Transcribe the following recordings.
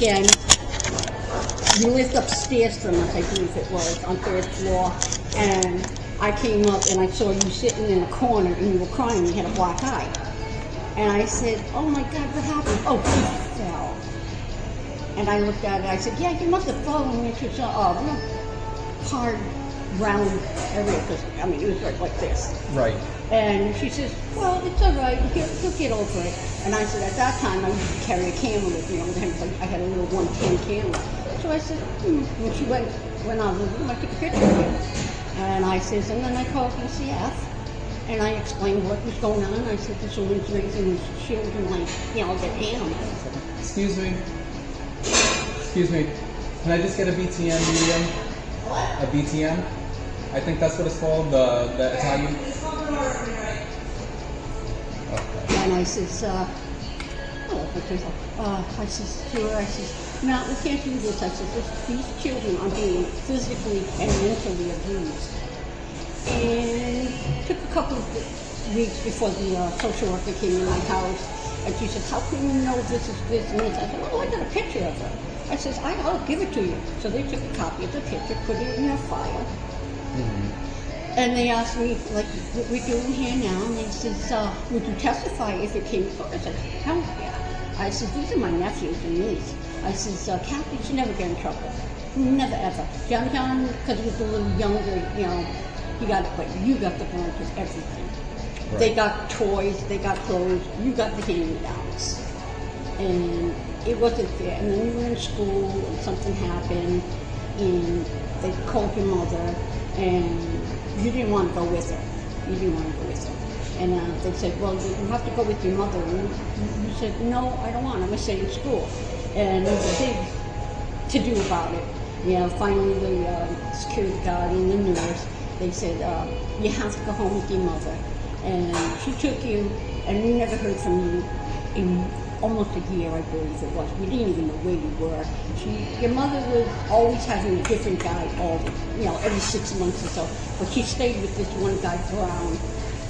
weekend, you lived upstairs from us, I believe it was, on 3rd floor, and I came up and I saw you sitting in a corner and you were crying, you had a black eye. And I said, oh my God, what happened? Oh, she fell. And I looked at it, I said, yeah, you must have fallen into some real hard, round area, because, I mean, it was like this. Right. And she says, well, it's all right, he'll get over it. And I said, at that time, I used to carry a camera with me. I had a little 110 camera. So I said, when she went out of the room, I took a picture of it. And I says, and then I called ECF, and I explained what was going on. I said, this woman's raising these children like, they're animals. Excuse me. Excuse me. Can I just get a BTM medium? A BTM? I think that's what it's called, the Italian. Okay. And I says, I says, sure, I says, no, we can't do this. I says, these children are being physically and mentally abused. And it took a couple of weeks before the social worker came in my house, and she said, how can you know this is this and this? I said, oh, I got a picture of her. I says, I'll give it to you. So they took a copy of the picture, put it in their file. Mm-hmm. And they asked me, like, what we're doing here now, and they says, would you testify if it came to court? I said, hell yeah. I said, these are my nephews and niece. I says, Kathy should never get in trouble. Never, ever. John, because he was a little younger, he got it, but you got the brunt of everything. Right. They got toys, they got clothes, you got the hand-me-downs. And it wasn't fair. And then you were in school, and something happened, and they called your mother, and you didn't want to go with her. You didn't want to go with her. And they said, well, you have to go with your mother. And you said, no, I don't want. I'm going to stay in school. And there was a big to-do about it. Finally the security guard and the nurse, they said, you have to go home with your mother. And she took you, and we never heard from you in almost a year, I believe it was. We didn't even know where you were. Your mother was always having a different guy every 6 months or so. But she stayed with this one guy, Brown,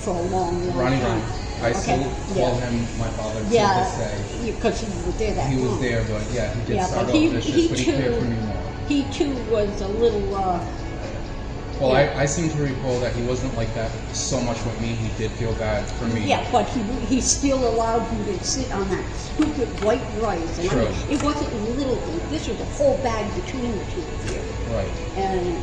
for a long Ronnie time. I still call him my father to this day. Because he was there that long. He was there, but he did start off vicious, but he cared for me more. He too was a little... Well, I seem to recall that he wasn't like that so much with me. He did feel bad for me. Yeah, but he still allowed you to sit on that stupid white rice. And True. It wasn't little things. This was a whole bag between the two of you. Right. And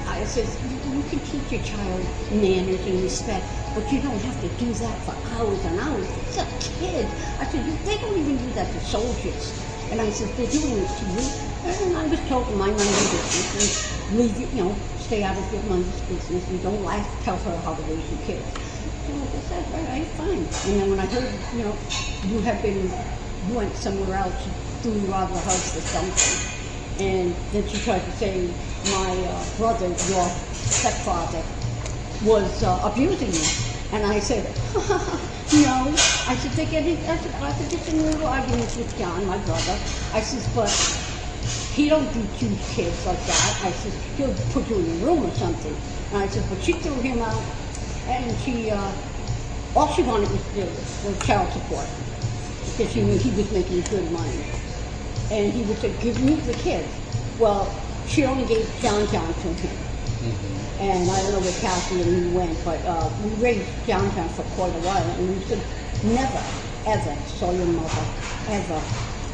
I said, you can teach your child manners and respect, but you don't have to do that for hours and hours. It's a kid. I said, they don't even do that to soldiers. And I said, they're doing it to you. And I was told to mind my own business and leave it, stay out of your mother's business and don't tell her how to raise your kids. So I said, all right, fine. And then when I heard, you went somewhere else, she threw you out of the house or something. And then she tried to say my brother, your stepfather, was abusing you. And I said, no. I said, I said, just in little arguments with John, my brother. I said, but he don't do two kids like that. I said, he'll put you in a room or something. And I said, but she threw him out, and she, all she wanted was to do was child support, because she knew he was making good money. And he would say, give me the kids. Well, she only gave John to him. Mm-hmm. And I don't know where Kathy and he went, but we raised John for quite a while, and we said, never, ever saw your mother, ever.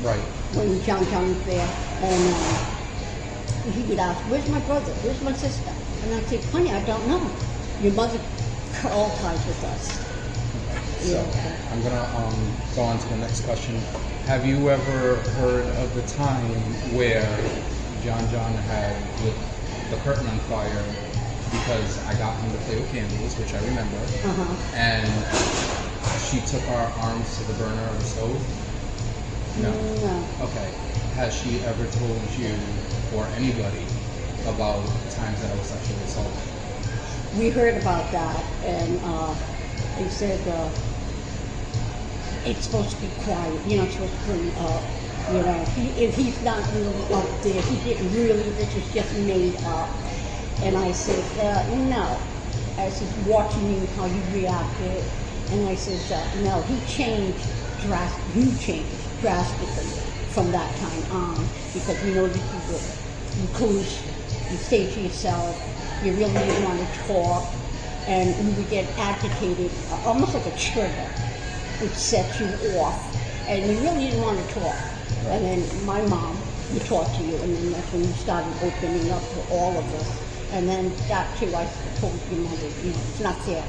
Right. When John was there, and he would ask, where's my brother? Where's my sister? And I'd say, honey, I don't know. Your mother cut all ties with us. So I'm going to go on to the next question. Have you ever heard of the time where John had lit the curtain on fire because I got him to play with candles, which I remember, and she took our arms to the burner of the stove? No. Okay. Has she ever told you or anybody about times that I was sexually assaulted? We heard about that, and they said it's supposed to be quiet. You're not supposed to bring up. If he's not really up there, he didn't really. This was just made up. And I said, no. I said, watching you how you reacted, and I said, no. You changed drastically from that time on, because you know you cruise, you stay to yourself, you really didn't want to talk, and you would get agitated, almost like a trigger, would set you off, and you really didn't want to talk. And then my mom would talk to you, and then that's when you started opening up to all of us. And then that too, I told your mother, it's not fair.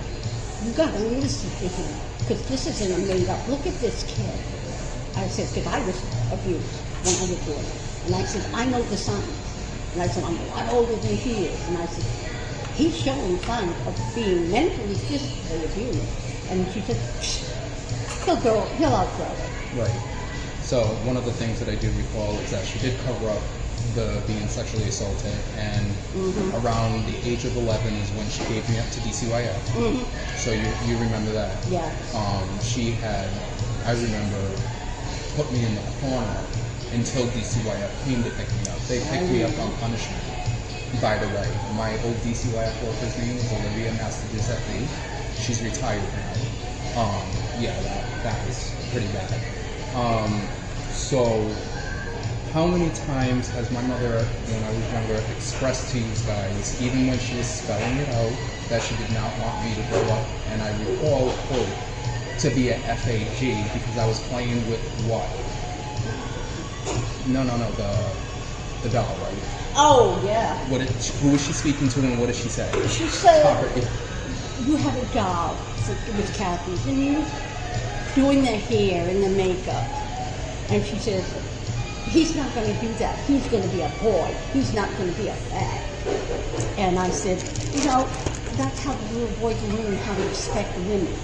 You got to listen to him, because this isn't a made up. Look at this kid. I said, because I was abused when I was born. And I said, I know the signs. And I said, I'm a lot older than he is. And I said, he's showing signs of being mentally, physically abused. And she said, he'll outgrow it. Right. So one of the things that I do recall is that she did cover up the being sexually assaulted, and around the age of 11 is when she gave me up to DCYF. So you remember that? Yeah. She had, I remember, put me in the corner until DCYF came to pick me up. They picked me up on punishment. By the way, my old DCYF worker's name is Olivia Master-Giuseppe. She's retired now. Yeah, that was pretty bad. So how many times has my mother, when I was younger, expressed to you guys, even when she was spelling it out, that she did not want me to grow up? And I recall, quote, to be a FAG, because I was playing with what? No, the doll, right? Oh, yeah. Who was she speaking to, and what did she say? She said, you have a doll with Kathy's, and you doing the hair and the makeup. And she says, he's not going to do that. He's going to be a boy. He's not going to be a fag. And I said, that's how the little boys learn how to respect women.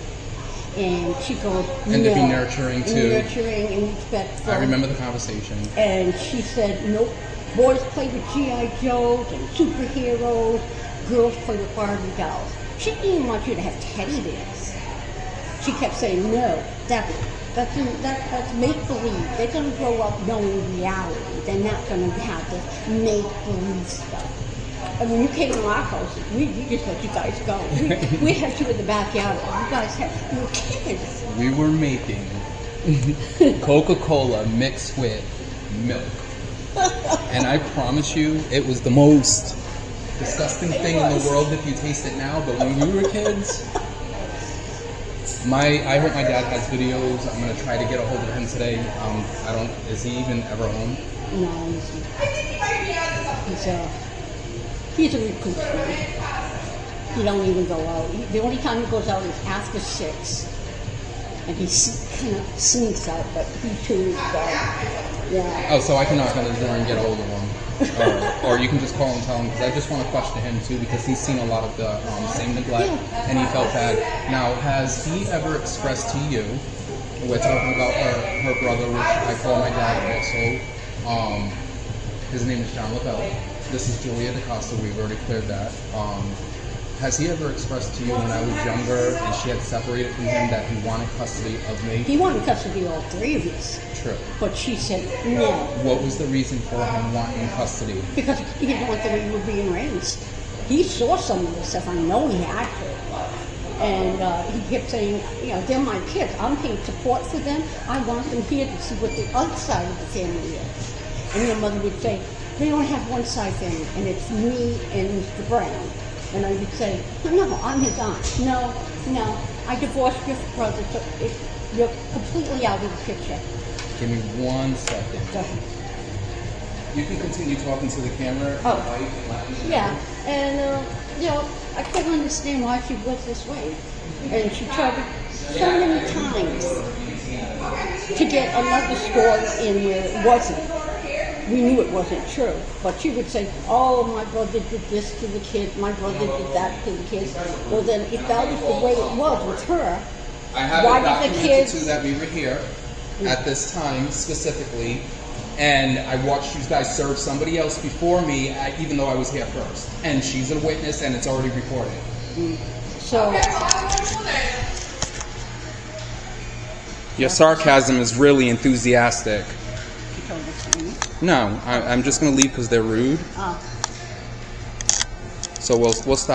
And she goes, and to be nurturing too. Nurturing and respectful. I remember the conversation. And she said, nope, boys play with G.I. Joes and superheroes. Girls play with Barbie dolls. She didn't even want you to have teddy bears. She kept saying, no, that's make-believe. They're going to grow up knowing reality. They're not going to have this make-believe stuff. And when you came to our house, we just let you guys go. We had you in the backyard. You guys you were kids. We were making Coca-Cola mixed with milk. And I promise you, it was the most disgusting thing in the world if you taste it now. But when we were kids, I hope my dad has videos. I'm gonna try to get a hold of him today. Is he even ever home? No, he's a recluse man. He don't even go out. The only time he goes out is after 6. And he kind of sneaks out, but he too, yeah. Oh, so I can knock on his door and get a hold of him. Or you can just call and tell him, because I just want to question him too, because he's seen a lot of the same neglect, and he felt bad. Now, has he ever expressed to you, we're talking about her brother, which I call my dad also, his name is John LaBelle. This is Julia DaCosta, we've already cleared that. Has he ever expressed to you when I was younger and she had separated from him that he wanted custody of me? He wanted custody of all 3 of us. True. But she said no. What was the reason for him wanting custody? Because he didn't want the way we were being raised. He saw some of this stuff. I know he had to. And he kept saying, they're my kids. I'm paying support for them. I want them here to see what the other side of the family is. And your mother would say, they only have one side family, and it's me and Mr. Brown. And I would say, no, I'm his aunt. No, I divorced your brother, so you're completely out of the picture. Give me 1 second. You can continue talking to the camera. Yeah, and I couldn't understand why she was this way. And she tried so many times to get another story in where it wasn't. We knew it wasn't true, but she would say, oh, my brother did this to the kids, my brother did that to the kids. Well, then, if that was the way it was with her, I have why it did the documented kids... too that we were here at this time specifically, and I watched you guys serve somebody else before me, even though I was here first. And she's a witness, and it's already recorded. So... Your sarcasm is really enthusiastic. She told us, No, I'm just going to leave because they're rude. Oh. So we'll stop.